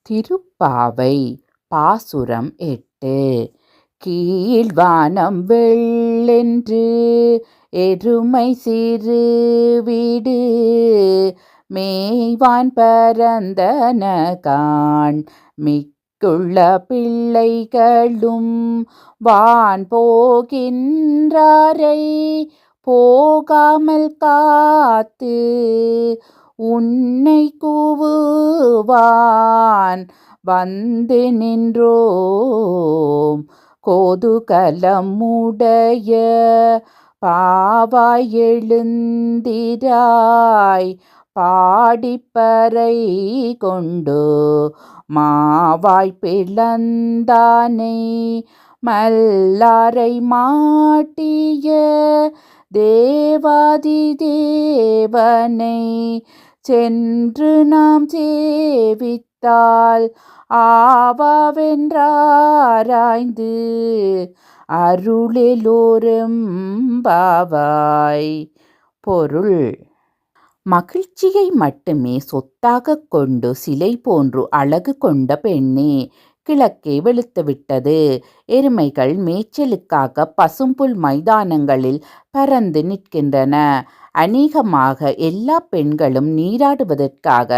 திருப்பாவை பாசுரம் 8. கீழ்வானம் வெள்ளென்று எருமை சிறு வீடு மேய்வான் பரந்தன காண் மிக்குள்ள பிள்ளைகளும் வான் போகின்றாரை போகாமல் காத்து உன்னை கூவுவான் வந்து நின்றோம். கோதுகலமுடைய பாவாய் எழுந்திராய் பாடிப்பறை கொண்டு மாவாய் பிளந்தானை மல்லாரை மாட்டிய தேவாதி தேவனை சென்று நாம் சேவித்தால் ஆவாவென்றாராய்ந்து அருளெலோரெம்பாவாய். பொருள்: மகிழ்ச்சியை மட்டுமே சொத்தாக கொண்டு சிலை போன்று அழகு கொண்ட பெண்ணே, கிழக்கே வெளுத்துவிட்டது. எருமைகள் மேய்ச்சலுக்காக பசும்புல் மைதானங்களில் பறந்து நிற்கின்றன. அநேகமாக எல்லா பெண்களும் நீராடுவதற்காக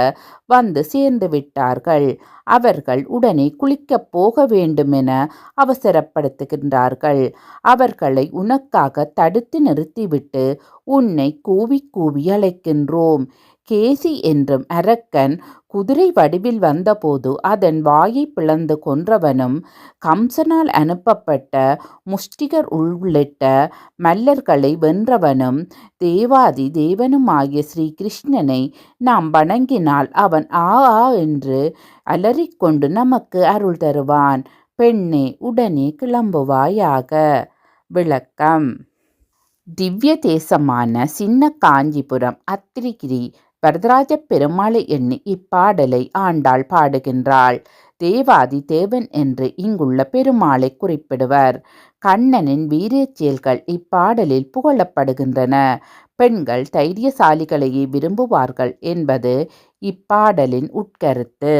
வந்து சேர்ந்து விட்டார்கள். அவர்கள் உடனே குளிக்கப் போக வேண்டுமென அவசரப்படுத்துகின்றார்கள். அவர்களை உனக்காக தடுத்து நிறுத்திவிட்டு உன்னை கூவி கூவி அழைக்கின்றோம். கேசி என்றும் அரக்கன் குதிரை வடிவில் வந்தபோது அதன் வாயை பிளந்து கொன்றவனும், கம்சனால் அனுப்பப்பட்ட முஷ்டிகர் உள்ளிட்ட மல்லர்களை வென்றவனும், தேவாதி தேவனுமாகிய ஸ்ரீ கிருஷ்ணனை நாம் வணங்கினால் அவன் ஆ ஆ என்று அலறிக்கொண்டு நமக்கு அருள் தருவான். பெண்ணே, உடனே கிளம்புவாயாக. விளக்கம்: திவ்ய தேசமான சின்ன காஞ்சிபுரம் அத்திரிகிரி வரதராஜ பெருமாளை எண்ணி இப்பாடலை ஆண்டாள் பாடுகின்றாள். தேவாதி தேவன் என்று இங்குள்ள பெருமாளை குறிப்பிடுவர். கண்ணனின் வீரச் செயல்கள் இப்பாடலில் புகழப்படுகின்றன. பெண்கள் தைரியசாலிகளையே விரும்புவார்கள் என்பது இப்பாடலின் உட்கருத்து.